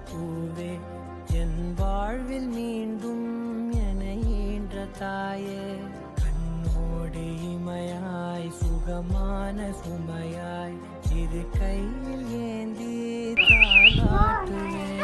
பூவே என் வாழ்வில் மீண்டும் என ஈன்ற தாயே கண்ணோடு இமையாய் சுகமான சுமையாய் இரு கையில் ஏந்தி தாளாட்டுவேன்